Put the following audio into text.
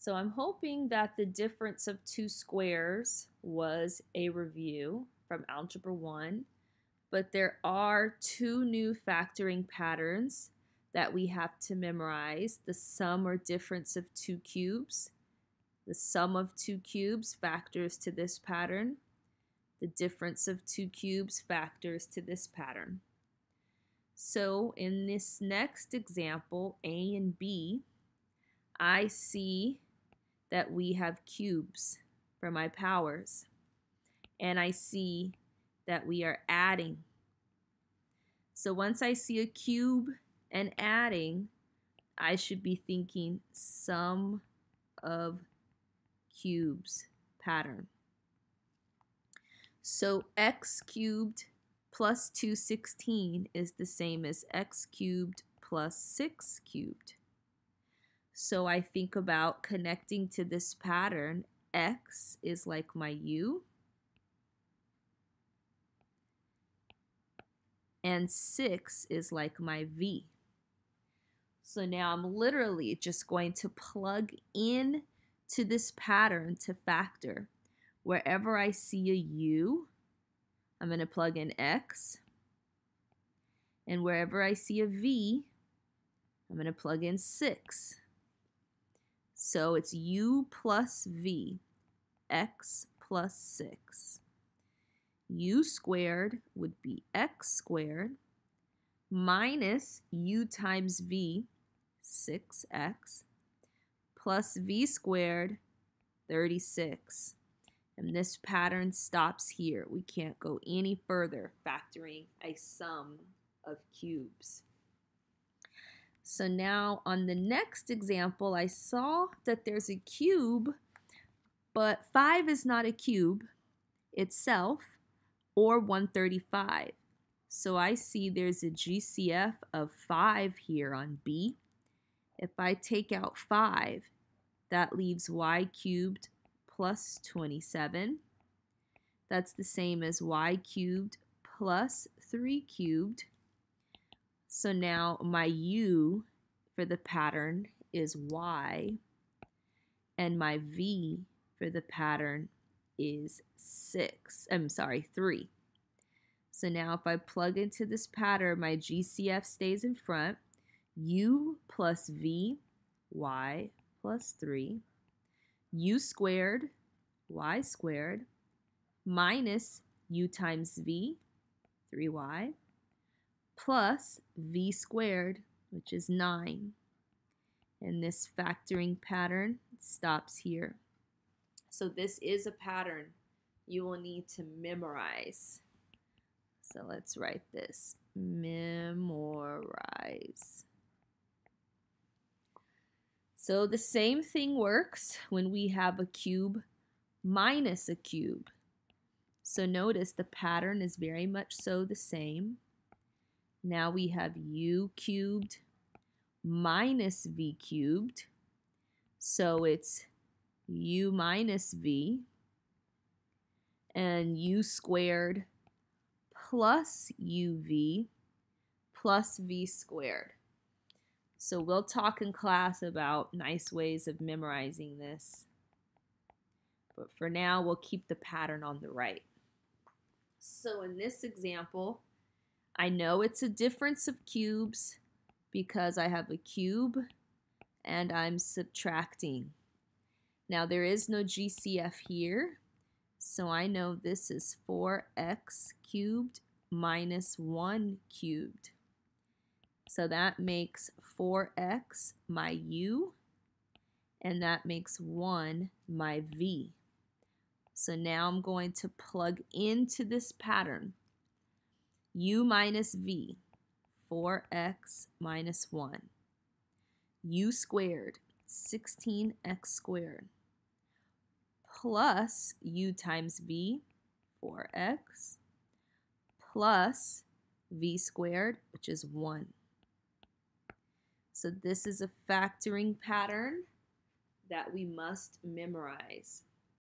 So I'm hoping that the difference of two squares was a review from Algebra 1, but there are two new factoring patterns that we have to memorize: the sum or difference of two cubes. The sum of two cubes factors to this pattern. The difference of two cubes factors to this pattern. So in this next example, A and B, I see that we have cubes for my powers, and I see that we are adding. So once I see a cube and adding, I should be thinking sum of cubes pattern. So x cubed plus 216 is the same as x cubed plus 6 cubed. So I think about connecting to this pattern. X is like my u, and 6 is like my v. So now I'm literally just going to plug in to this pattern to factor. Wherever I see a u, I'm going to plug in x, and wherever I see a v, I'm going to plug in 6. So it's u plus v, x plus 6. U squared would be x squared minus u times v, 6x, plus v squared, 36. And this pattern stops here. We can't go any further factoring a sum of cubes. So now on the next example, I saw that there's a cube, but 5 is not a cube itself, or 135. So I see there's a GCF of 5 here on B. If I take out 5, that leaves y cubed plus 27. That's the same as y cubed plus 3 cubed. So now my u for the pattern is y, and my v for the pattern is 3. So now if I plug into this pattern, my GCF stays in front. U plus v, y plus 3. U squared, y squared, minus u times v, 3y, plus v squared, which is 9. And this factoring pattern stops here. So this is a pattern you will need to memorize. So let's write this. Memorize. So the same thing works when we have a cube minus a cube. So notice the pattern is very much so the same. Now we have u cubed minus v cubed. So it's u minus v, and u squared plus uv plus v squared. So we'll talk in class about nice ways of memorizing this. But for now, we'll keep the pattern on the right. So in this example, I know it's a difference of cubes because I have a cube and I'm subtracting. Now there is no GCF here, so I know this is 4x cubed minus 1 cubed. So that makes 4x my u, and that makes 1 my v. So now I'm going to plug into this pattern. U minus v, 4x minus 1. U squared, 16x squared, plus u times v, 4x, plus v squared, which is 1. So this is a factoring pattern that we must memorize.